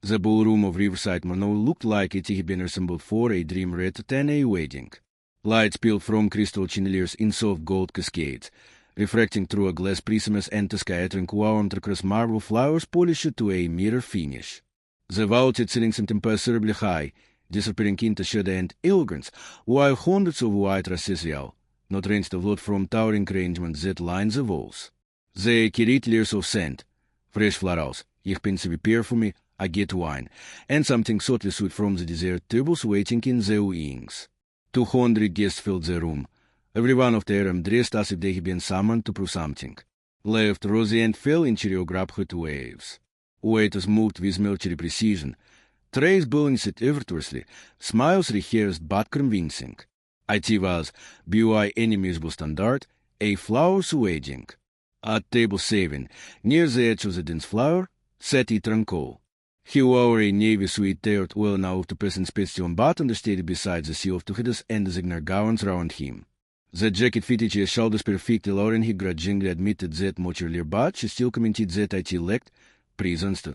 The ballroom of Riverside Mano looked like it had been assembled for a dream rather than a wedding. Lights peeled from crystal chandeliers in soft gold cascades, reflecting through a glass prism and the scattering across marble flowers polished to a mirror finish. The vaulted ceilings seemed impossibly high, disappearing into shadow and elegance, while hundreds of white racial, not ranged of lot from towering arrangements that lined the walls. The carried layers of sand, fresh florals, pensive perfume, agate wine, and something subtly sweet from the dessert tables waiting in the wings. 200 guests filled the room, every one of them dressed as if they had been summoned to prove something. Left rosy and fell in choreographed waves. Waiters moved with military precision. Trays balanced effortlessly, smiles rehearsed but convincing. It was, by any measurable standard, a flowers wedding. At table 7, near the edge of the dance floor, sat Ethan Cole. He wore a navy suit tailored well enough to pass inspection but understated beside the sea of two heads and the Zigner gowns round him. The jacket fitted his shoulders perfectly. Lauren he grudgingly admitted that much earlier, but she still commented that it lacked presence.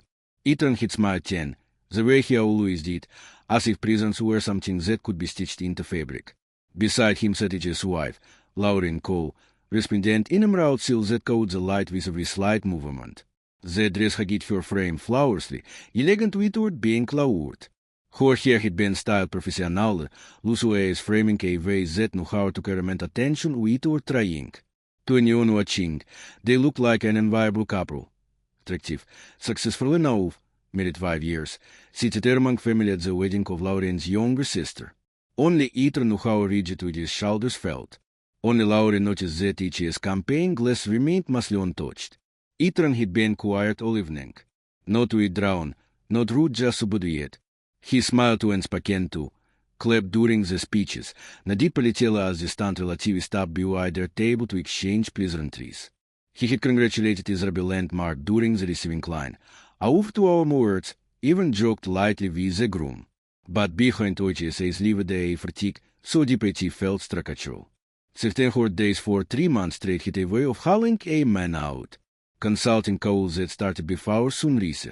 Ethan had smiled 10, the way he always did, as if presence were something that could be stitched into fabric. Beside him sat his wife, Lauren Cole, resplendent in emerald silk that caught the light with a slight movement. The dress had her frame flowerously, elegant without being lowered. Her hair had been styled professional, loose ways framing a way that knew how to command attention without trying. To anyone watching, they looked like an enviable couple. Attractive, successful enough, married 5 years, seated among family at the wedding of Lauren's younger sister. Only Ethan knew how rigid his shoulders felt. Only Lauren noticed that his campaign glass remained mostly untouched. Ethan had been quiet all evening. Not withdrawn, not rude, just subdued. He smiled to and spoken to, clapped during the speeches. Nadit полетела as distant relatives stopped by their table to exchange pleasantries. He had congratulated Isabel and Mark during the receiving line. Auf to our words, even joked lightly with the groom. But behind oches lived a fatigue so deep he felt structural. 15 days for 3 months straight hit a way of hauling a man out. Consulting calls that started before sunrise.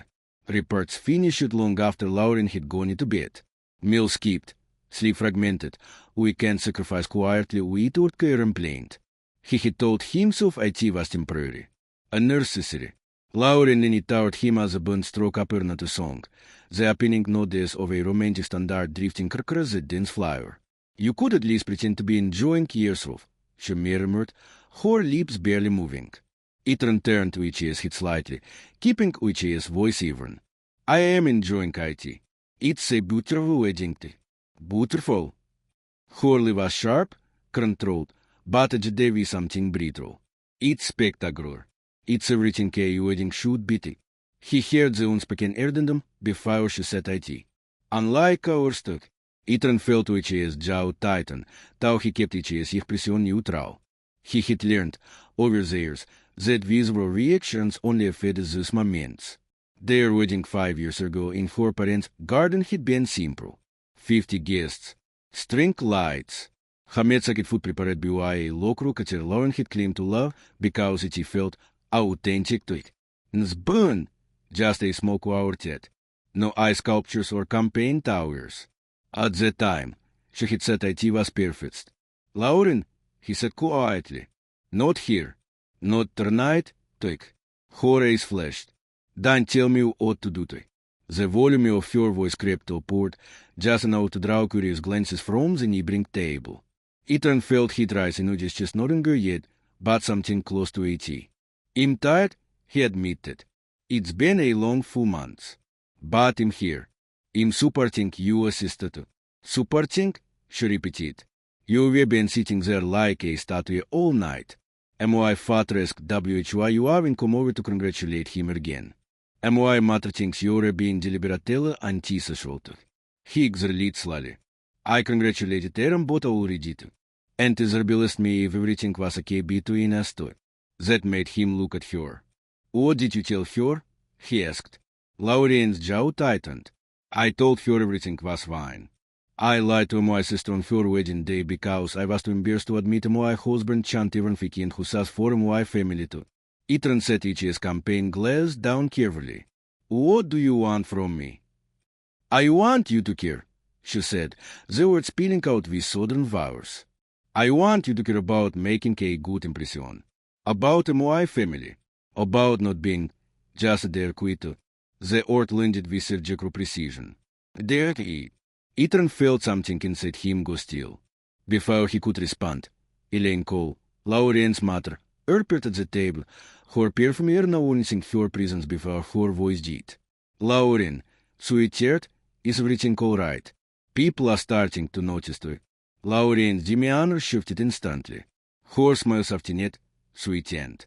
Reports finished long after Lauren had gone into bed. Meal skipped, sleep fragmented, weekend sacrificed quietly without complaint. He had told himself it was temporary, unnecessary. Lauren then taught him as a burnt stroke upper not a song, the opening notes of a romantic standard drifting across the dance floor. You could at least pretend to be enjoying yourself, she murmured, her lips barely moving. Ethan turned to Uchi's head slightly, keeping Uchi's voice even. I am enjoying it. It's a beautiful wedding. Beautiful. Her lip was sharp, controlled, but today with something brutal. It's spectacular. It's everything a wedding should be. He heard the unspoken addendum before she said it. Unlike our stock, Ethan felt Uchi's jaw tighten, though he kept Uchi's expression neutral. He had learned, over the years, that visible reactions only affected those moments. Their wedding 5 years ago in her parents' garden had been simple. 50 guests, string lights, Hamed food prepared by a local that Lauren had claimed to love because it felt authentic to it. Nzbun, just a small quartet, no ice sculptures or campaign towers. At that time, she had said it was perfect. Lauren, he said quietly, not here. Not tonight, take. Her eyes flashed. Don't tell me what to do. The volume of her voice crept upward, just enough to draw curious glances from the neighboring table. Ethan felt he'd rise in his chest, not anger yet, but something close to it. I'm tired, he admitted. It's been a long few months. But I'm here. I'm supporting you, assisted. Supporting? She repeated. You've been sitting there like a statue all night. My father asked why you haven't come over to congratulate him again. My mother thinks you're being deliberately antisocial. He exhaled slowly. I congratulated her but already did. And Isabel asked me if everything was okay between us two. That made him look at her. What did you tell her? He asked. Lauren's jaw tightened. I told her everything was fine. I lied to my sister on her wedding day because I was too embarrassed to admit my husband can't even weekend who says for my family too. Ethan set his campaign glass down carefully. What do you want from me? I want you to care, she said, the words spilling out with southern vowels. I want you to care about making a good impression, about my family, about not being just there quito. The word landed with surgical precision. There he. Ethan felt something inside him go still. Before he could respond, Elaine Cole, Lauren's mother, appeared at the table, her perfume announcing her presence before her voice did. Lauren, sweetheart, is everything all right? People are starting to notice too. Lauren's demeanor shifted instantly. Her smile softened, sweetened.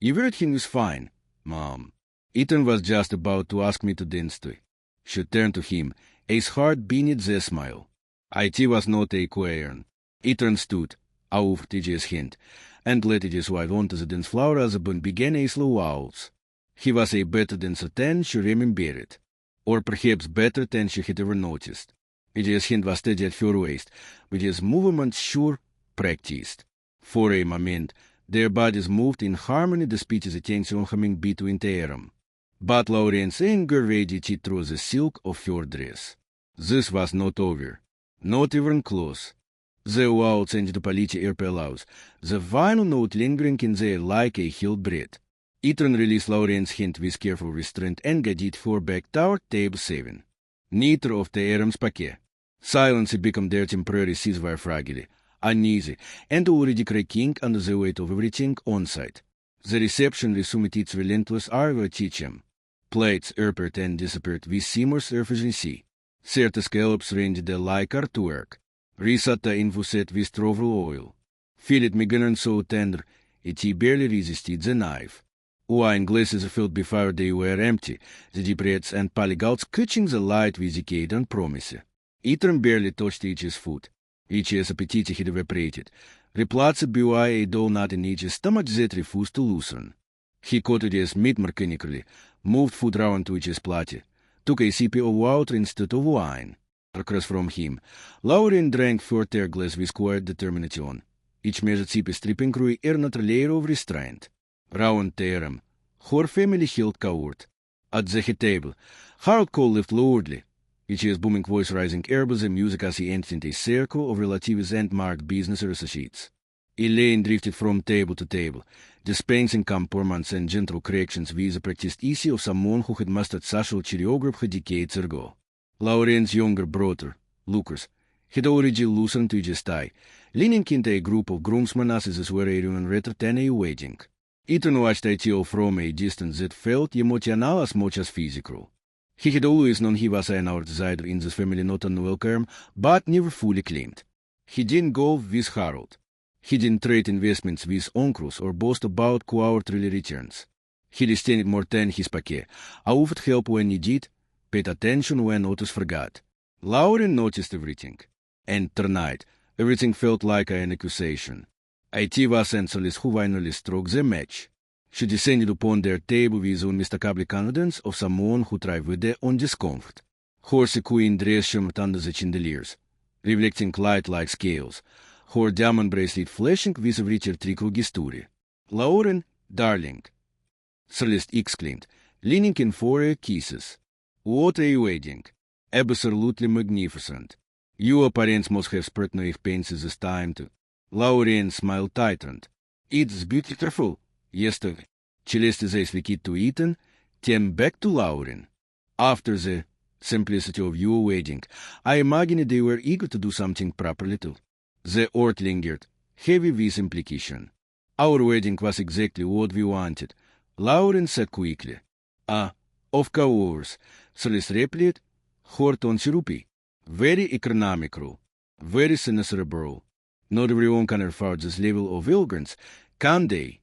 Everything was fine, Mom. Ethan was just about to ask me to dance too. She turned to him, his heart beneath the smile. It was not a queern. Ethan stood, over TJ's hand, and led his wife onto the dance floor as the band began a slow waltz. He was a better dancer than she remembered, or perhaps better than she had ever noticed. TJ's hand was steady at her waist, with his movements sure, practiced. For a moment, their bodies moved in harmony despite the tension humming between them. But Lauren's anger radiated through the silk of her dress. This was not over, not even close. The waltz and the polite air pillows, the vinyl note lingering in there like a hill breath. Ethan released Lauren's hand with careful restraint and guided her back toward table 7. Neither of the items paquet. Silence had become their temporary ceasefire fragile, uneasy, and already cracking under the weight of everything on site. The reception resumed its relentless arrow teaching. Plates appeared and disappeared with seamless efficiency. Certain scallops ranged like artwork. Risotto infused with truffle oil. Fillet mignon so tender, he barely resisted the knife. Wine glasses filled before they were empty, the deep reds and polygouts catching the light with decade and promise. Ethan barely touched each's food. Each's appetite had evaporated. Replaced by a dull knot in each's stomach that refused to loosen. He caught his meat mechanically, moved food round to each's plate, took a sip of water instead of wine. Across from him, Lauren drank further glass with quiet determination. Each measured sip stripping through another layer of restraint. Round Terem, her family held court. At the head table, Harold Cole laughed loudly, his booming voice rising above the music as he entered a circle of relatives and marked business associates. Elaine drifted from table to table, dispensing compliments and gentle corrections with the practiced ease of someone who had mastered social choreography decades ago. Lauren's younger brother, Lucas, had already loosened to his tie, leaning into a group of groomsmen as if this were a reunion rather than a wedding. Ethan watched it from a distance that felt emotional as much as physical. He had always known he was an outsider in this family, not unwelcome, but never fully claimed. He didn't golf with Harold. He didn't trade investments with uncles or boast about quarterly returns. He listened more than his paquet, offered help when needed, paid attention when others forgot. Lauren noticed everything, and tonight everything felt like an accusation. It was senseless who finally struck the match. She descended upon their table with the unmistakable confidence of someone who thrived on discomfort. Her sequin dress shimmered under the chandeliers, reflecting light like scales, her diamond bracelet flashing with a richer trickle history. "Lauren, darling," Celeste exclaimed, leaning in for her kisses. "What a wedding! Absolutely magnificent. Your parents must have spread no expenses this time too." Lauren smiled tightened. "It's beautiful." Yesterday, Celeste says we kid to Ethan, then back to Lauren. "After the simplicity of your wedding, I imagine they were eager to do something properly too." The word lingered, heavy with implication. "Our wedding was exactly what we wanted," Lauren said quickly. Of course," Celeste replied, her tone syrupy. "Very economical, very cerebral. Not everyone can afford this level of elegance, can they?"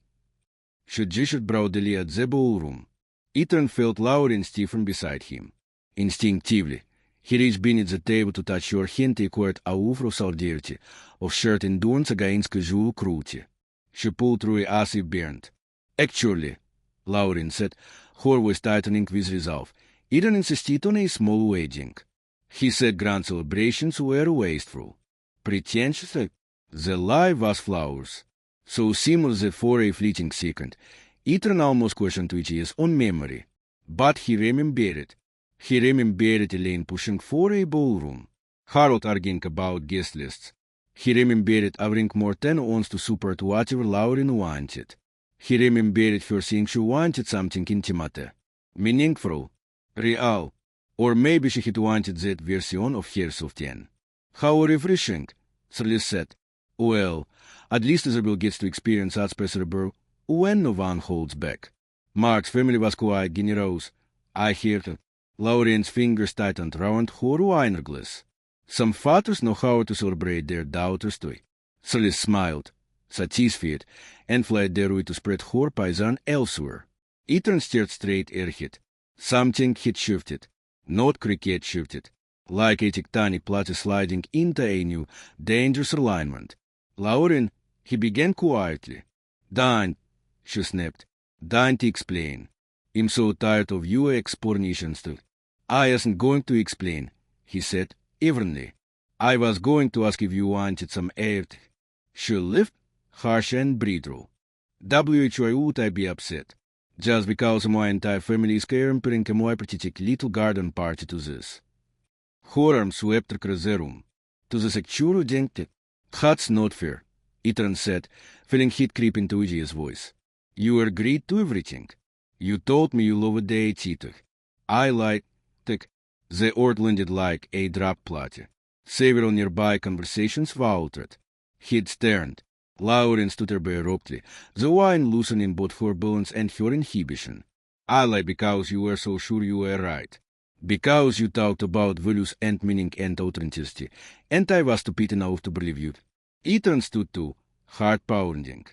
She gestured proudly at the ballroom. Ethan felt Lauren stiffen beside him. Instinctively, he reached beneath the table to touch her hand, acquired a whiff of solidarity, of shared endurance against casual cruelty. She pulled through as if burned. "Actually," Lauren said, her voice tightening with resolve, Ethan insisted on a small wedding. He said grand celebrations were wasteful. Pretentious, the lie was flowers. So seamless that for a fleeting second, Ethan almost questioned his own memory. But he remembered it. He remembered Elaine pushing for a ballroom. Harold arguing about guest lists. He remembered offering more 10 ons to support whatever Lauren wanted. He remembered her saying she wanted something intimate, meaningful, real, or maybe she had wanted that version of herself then. How refreshing, Sally said. Well, at least Isabel gets to experience that special when no one holds back. Mark's family was quite generous. I heard it. Lauren's fingers tightened round her wine glass. Some fathers know how to celebrate their daughters too. Sally smiled, satisfied, and fled their way to spread her paisan elsewhere. Ethan stared straight ahead. Something had shifted. Not cricket shifted. Like a tectonic plate sliding into a new, dangerous alignment. Lauren, he began quietly. Don't, she snapped. Don't explain. I'm so tired of your explanations too. I wasn't going to explain, he said, evenly. I was going to ask if you wanted some air. She laughed, harsh and brutal. Why would I be upset? Just because my entire family is camping a my pathetic little garden party to this. Her arm swept across the room. To the secure dented. That's not fair, Ethan said, feeling heat creep into Iggy's voice. You agreed to everything. You told me you loved the theater. I lied. The word landed like a drop plate. Several nearby conversations faltered. He'd turned. Lauren stood there abruptly, the wine loosening both her balance and her inhibition. I lied because you were so sure you were right. Because you talked about values and meaning and authenticity, and I was stupid enough to believe you. Ethan stood too, heart pounding.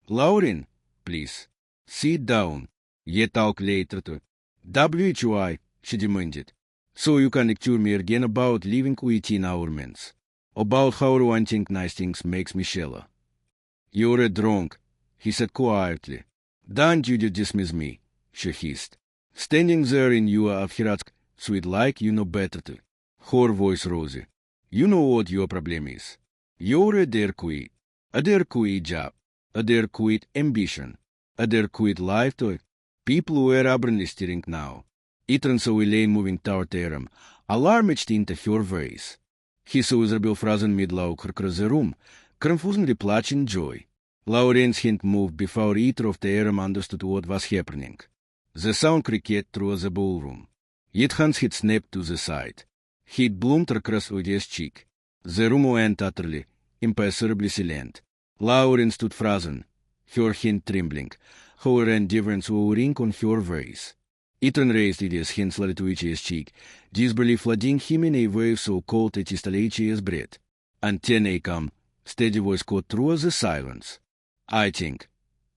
Lauren, please, sit down. You talk later to. Why? She demanded. So you can lecture me again about living within our means. About how wanting nice things makes me shallow. You're drunk, he said quietly. Don't you dismiss me, she hissed. Standing there in your afhiratsk, sweet like you know better to. Her voice rosy. You know what your problem is. You're a adequate job, adequate ambition, adequate life to. People were stubbornly staring now. Ethan saw Elaine moving toward Aram, alarm etched into her face. He saw Isabel frozen mid-lauk across the room, confusedly clutching joy. Lauren's hand moved before either of the Aram understood what was happening. The sound cricket through the ballroom. Yet Hans had snapped to the side. He'd bloomed across Udia's cheek. The room went utterly, impenetrably silent. Lauren stood frozen, her hand trembling, her indifference wavering on her face. Ethan raised Udia's hand slowly to Udia's cheek, disbelief flooding him in a wave so cold it stole Udia's breath. And then a calm, steady voice cut through the silence. I think,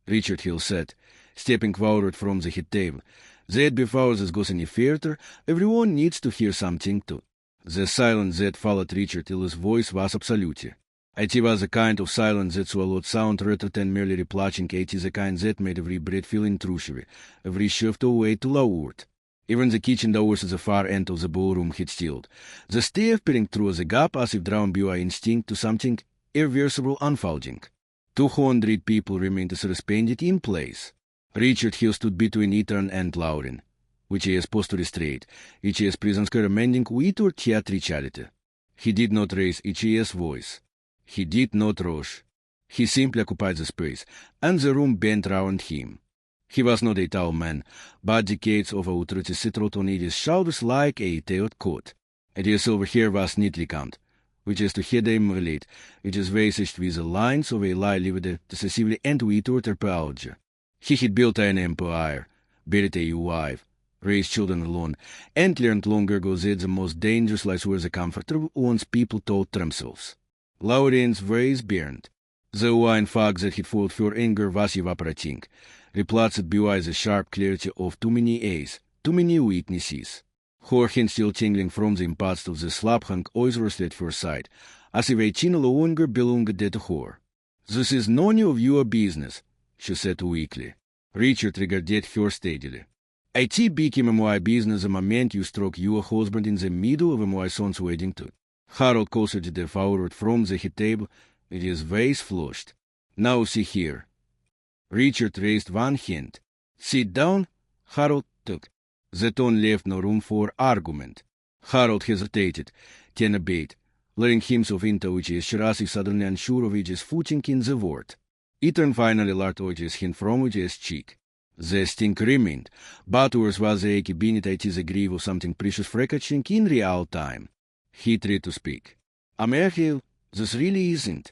Richard Hill said, stepping forward from the head table, that before this goes any further, everyone needs to hear something too. The silence that followed Richard Hill's voice was absolute. It was a kind of silence that swallowed sound rather than merely repluching. It is a kind that made every breath feel intrusive, every shift away to lowered. Even the kitchen doors at the far end of the ballroom had stilled, the stave peering through the gap as if drawn by instinct to something irreversible unfolding. 200 people remained suspended in place. Richard Hill stood between Ethan and Lauren, which is posture straight, which is presence commanding wit or theatricality. He did not raise Ichi's voice. He did not rush. He simply occupied the space, and the room bent round him. He was not a tall man, but decades of authority settled on his shoulders like a tailed coat. And his silver hair was neatly combed, which is to head a mullet, which is vested with the lines of a lie-lived, decisively and without apology. He had built an empire, buried a wife, raised children alone, and learned long ago that the most dangerous lives were the comfortable ones people told themselves. Lauren's face burned. The wine fog that had followed her anger was evaporating, replaced by the sharp clarity of too many eyes, too many witnesses. Her hand still tingling from the impulse of the slap hung oiserously at her side, as if a chin no longer belonged to her. This is none of your business, she said weakly. Richard regarded her steadily. It became my business the moment you struck your husband in the middle of my son's wedding too. Harold considered forward from the head table, with his face flushed. Now see here. Richard raised one hand. Sit down, Harold took. The tone left no room for argument. Harold hesitated, ten a bit, letting himself into which is Shirasi suddenly unsure of his footing in the word. Ethan finally larked his hint from his cheek. The stink remained, but worse was the cabinet is a grief of something precious fracturing in real time. He tried to speak. Amerhill, this really isn't.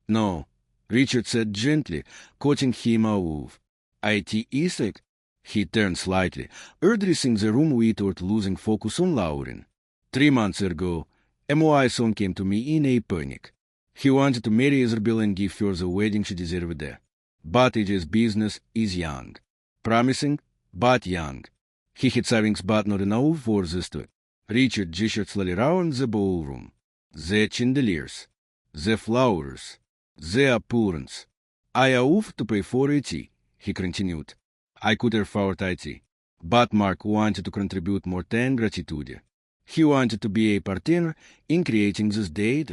No, Richard said gently, cutting him off. It isn't. He turned slightly, addressing the room without losing focus on Lauren. 3 months ago, my son came to me in a panic. He wanted to marry Isabel and give her the wedding she deserved there. But his business is young. Promising, but young. He had savings but not enough for this to. Richard gestured slowly round the ballroom. The chandeliers, the flowers, the appearance. I have to pay for it, he continued. I could afford it, but Mark wanted to contribute more than gratitude. He wanted to be a partner in creating this date.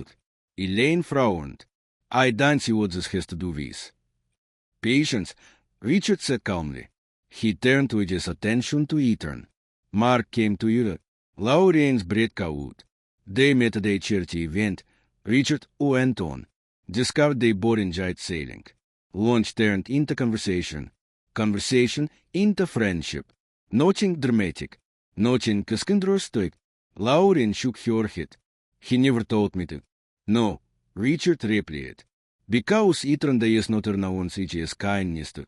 Elaine frowned. I don't see what this has to do with. Patience, Richard said calmly. He turned to his attention to Ethan. Mark came to Europe. Lauren's bread out. They met at a charity event. Richard went on. Discovered they both enjoyed sailing. Lunch turned into conversation. Conversation into friendship. Nothing dramatic. Nothing scandalous. Lauren shook her head. He never told me to. No, Richard replied. Because Ethan is not known such as kindness to.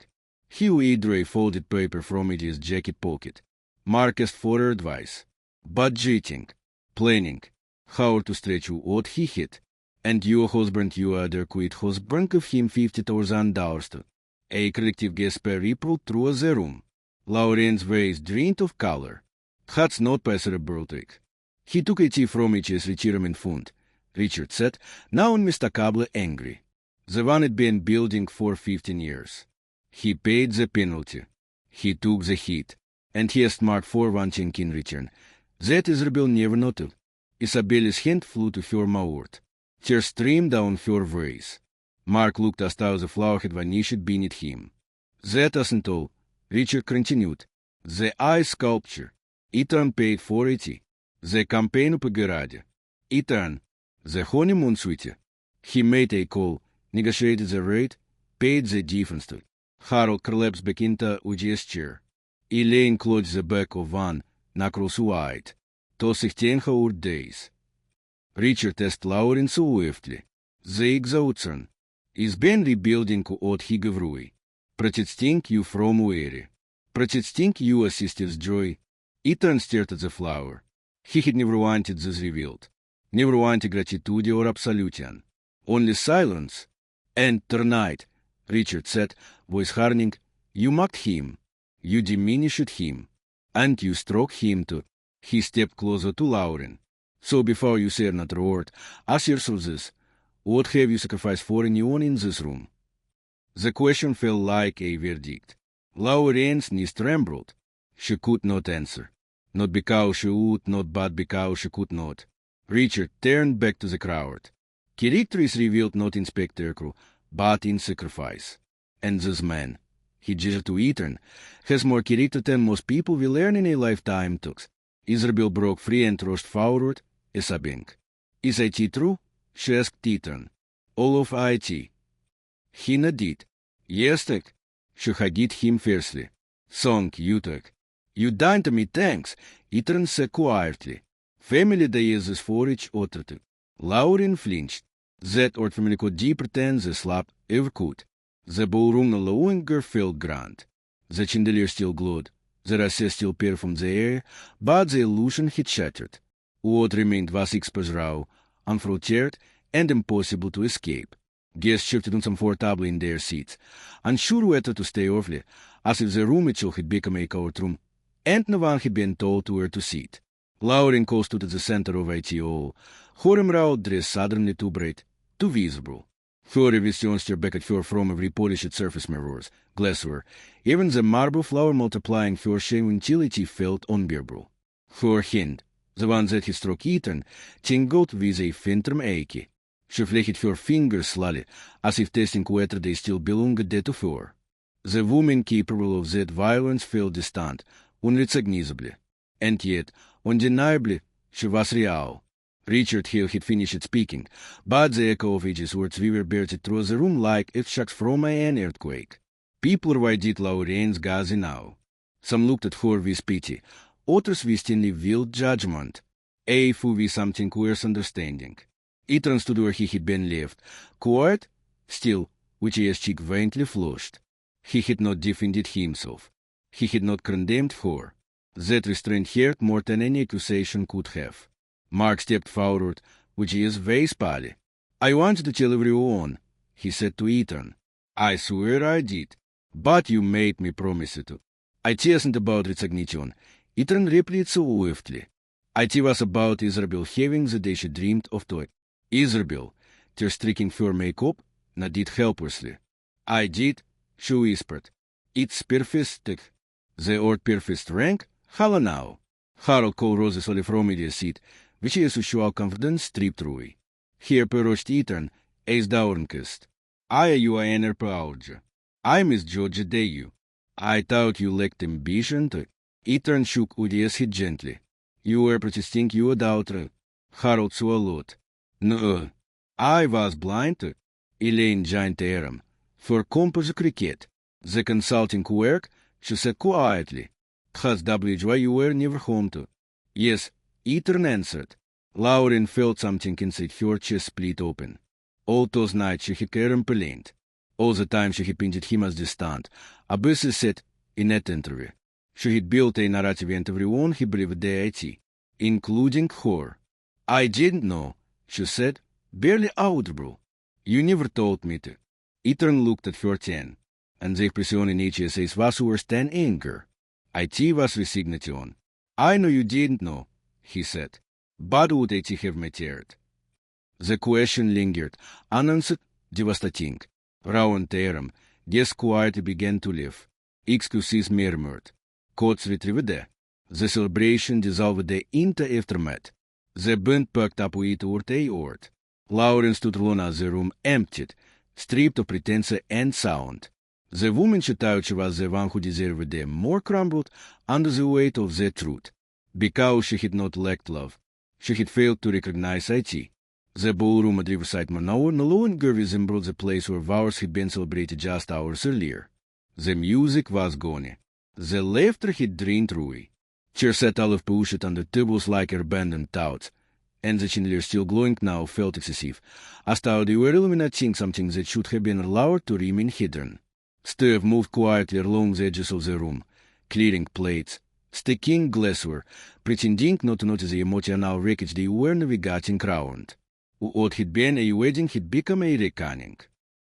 He withdrew a folded paper from his jacket pocket. Mark asked for advice. Budgeting. Planning. How to stretch you what he had. And your husband you adequate husband of him $50,000 to. A collective gasp rippled through the room. Lauren's face drained of color. That's not passable trick. He took a tea from his retirement fund. Richard said, now unmistakably angry. The one had been building for 15 years. He paid the penalty. He took the hit. And he asked Mark for one thing in return. That Isabel never noted. Isabel's hand flew to her mouth. Tears streamed down her face. Mark looked as though the flower had vanished beneath him. That isn't all. Richard continued. The ice sculpture. Ethan paid for it. The campaign upgrade. Ethan. The honeymoon suite. He made a call, negotiated the rate, paid the difference. Harold collapsed back into his chair. Elaine clutched the back of one, knuckles white. To 16 days. Richard asked Lauren swiftly. The exhaustion. Is Ben rebuilding от Higavrui? Протестink you from weary. Протестink you assisted joy. Ethan stared at the flower. He had never wanted this revealed. Never wanted gratitude or absolution. Only silence. And tonight, Richard said, voice hardening, you mocked him. You diminished him. And you struck him too. He stepped closer to Lauren. So before you say another word, ask yourself this. What have you sacrificed for anyone in this room? The question felt like a verdict. Lauren's knees trembled. She could not answer. Not because she would, not but because she could not. Richard turned back to the crowd. Character is revealed not in spectacle, but in sacrifice. And this man, he gestured to Ethan, has more character than most people will learn in a lifetime took. Isabel broke free and rushed forward, sobbing. Is it true? She asked Ethan. All of it. He nodded. Yes, tak. She hugged him fiercely. Thank you, tak. You done to me, thanks. Ethan said quietly. Family day is this for each other. Lauren flinched. That old family could deeper than the slap ever could. The ballroom no longer felt grand. The chandelier still glowed. The recess still perfumed the air, but the illusion had shattered. What remained was exposed raw, unfiltered, and impossible to escape. Guests shifted uncomfortably in their seats, unsure whether to stay or flee, as if the room itself had become a courtroom, and no one had been told where to sit. Lauren stood at the center of it all, her emerald dress suddenly too bright, too visible. Her vision stared back at her from every polished surface mirrors, glassware, even the marble flower multiplying her shame until it felt unbearable. Her hand, the one that had struck Ethan, tingled with a phantom ache. She flicked her fingers slowly, as if testing whether they still belonged there to her. The woman capable of that violence felt distant, unrecognizable. And yet, undeniably, she was real. Richard Hill had finished speaking, but the echo of his words reverberated through the room like aftershocks from an earthquake. People avoided Lauren's gaze now. Some looked at her with pity, others with thinly veiled judgment, a few with something worse understanding. Ethan stood where he had been left, quiet, still, with his cheek faintly flushed. He had not defended himself. He had not condemned her. That restraint hurt more than any accusation could have. Mark stepped forward, with his face pale. "I wanted to tell everyone," he said to Ethan. "I swear I did. But you made me promise it. It isn't about recognition." Ethan replied swiftly. It was about Isabel having the day she dreamed of toy. Isabel, tear streaking her makeup, nodded helplessly. "I did," she whispered. "It's perfect." The word perfect rang hollow now. Harold called Rose slowly from his seat, which his usual confidence stripped away. He approached Ethan, as downcast. "You are an apology. I misjudged you. I thought you lacked ambition to..." Ethan shook his head gently. "You were protesting your daughter." Harold swallowed. "No, I was blind to..." Elaine joined Aram. "For compose cricket. The consulting work," she said quietly. "Has WJ you were never home to." "Yes," Ethan answered. Lauren felt something inside her chest split open. All those nights she had complained. All the time she had painted him as distant. Abyssal said in that interview. She had built a narrative and everyone he believed deity, including her. "I didn't know," she said, barely audible. "You never told me to." Ethan looked at her then, and the expression in each face was worse than anger. It was resignation. "I know you didn't know," he said. "But would it have mattered?" The question lingered, unanswered, devastating. Round Aram, guests quietly began to leave. Excuses murmured. Coats retrieved. The celebration dissolved into aftermath. The band packed up without a word. Lauren stood alone as the room emptied, stripped of pretense and sound. The woman she thought she was the one who deserved them more crumbled under the weight of the truth. Because she had not lacked love, she had failed to recognize it. The ballroom at Riverside Manor no longer resembled the place where vows had been celebrated just hours earlier. The music was gone. The laughter had drained away. Chairs sat all of pushed under tables like abandoned thoughts, and the chandelier still glowing now felt excessive, as though they were illuminating something that should have been allowed to remain hidden. Steve moved quietly along the edges of the room, clearing plates, stacking glassware, pretending not to notice the emotional wreckage they were navigating around. What had been a wedding had become a reckoning.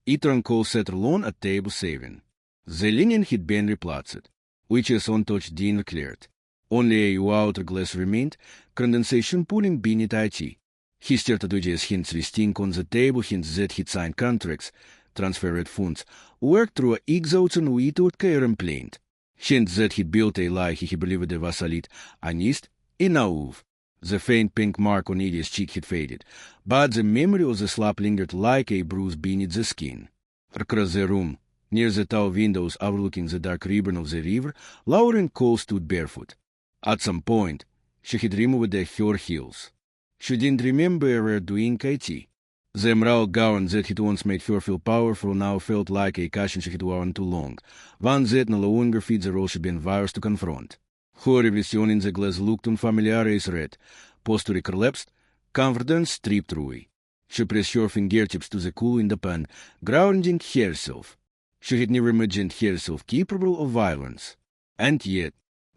Ethan Cole sat alone at table 7. The linen had been replaced, which is untouched dinner cleared. Only a outer glass remained, condensation pooling beneath it. He stared at his hints resting on the table, hints that he'd signed contracts, transferred funds, worked through exhaustion without complaint. Hints that he'd built a lie he believed was solid, honest, and naive. The faint pink mark on Edie's cheek had faded, but the memory of the slap lingered like a bruise beneath the skin. Across the room, near the tall windows overlooking the dark ribbon of the river, Lauren Cole stood barefoot. At some point, she had removed her heels. She didn't remember ever doing it. The emerald gown that had once made her feel powerful now felt like a cushion she had worn too long, one that no longer fit the role she'd been virus to confront. Her reflection in the glass looked unfamiliar as red. Posture collapsed, confidence stripped away. She pressed her fingertips to the cool in the pan, grounding herself. She had never imagined herself capable of violence. And yet,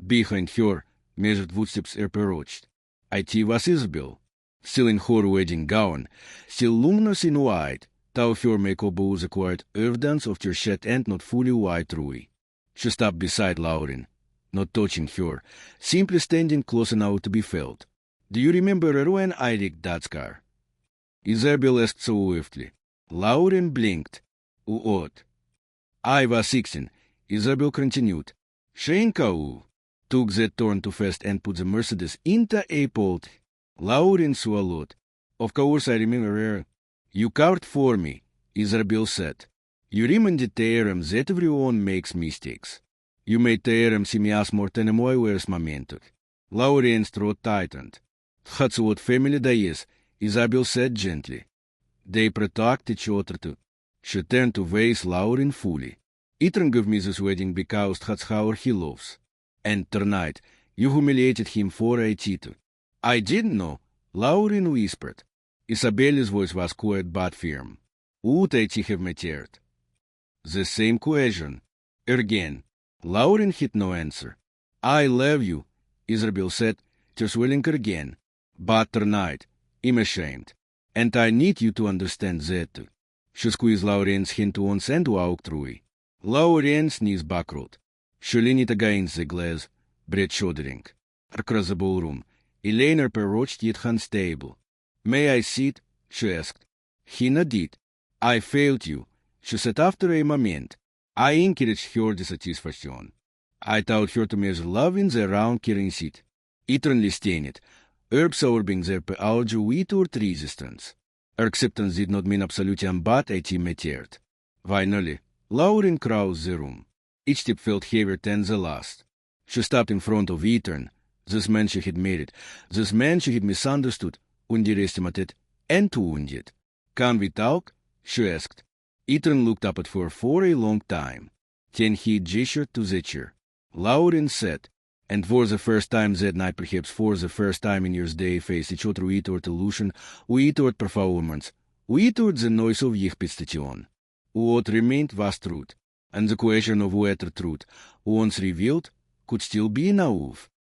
behind her, measured footsteps approached. It was Isabel, still in her wedding gown, still luminous in white, though her makeup bore the quiet evidence of her shed and not fully white ruby. She stopped beside Lauren, not touching her, simply standing close enough to be felt. "Do you remember when I rigged that scar?" Isabel asked swiftly. Lauren blinked. "What?" "I was 16, Isabel continued. Shenka took that turn too fast and put the Mercedes into a port. Lauren swallowed. "Of course I remember her." "You covered for me," Isabel said. "You reminded Aram that everyone makes mistakes. You may teerem simias mortenem oiwers momentuk. Lauren strode tightened. Het wat family da is, Isabel said gently. They protect each other too. She turned to face Lauren fully. Itren gave me this wedding because that's how he loves. And tonight, you humiliated him for a title. I didn't know, Lauren whispered. Isabel's voice was quiet but firm. Would I have mattered? The same question. Again. Lauren had no answer. I love you, Isabel said, tears welling again. But tonight, I'm ashamed. And I need you to understand that too. She squeezed Lauren's hand once and walked through. Lauren's knees buckled. She leaned against the glass, breath shuddering. Across the ballroom, Elena approached at Hans' table. May I sit? She asked. He nodded. I failed you, she said after a moment. I encouraged her dissatisfaction. I taught her to measure love in the round caring seat. Eternally stained, absorbing their peology without resistance. Her acceptance did not mean absolution, but a team mattered. Finally, Lauren crossed the room. Each step felt heavier than the last. She stopped in front of Ethan, this man she had married, this man she had misunderstood, underestimated, and wounded. Can we talk? She asked. Ethan looked up at her for a long time. Then he gestured to the chair. Lauren sat, and for the first time that night, perhaps for the first time in years, they faced each other without illusion, without performance, without the noise of repetition. What remained was truth, and the question of whether truth, once revealed, could still be naive.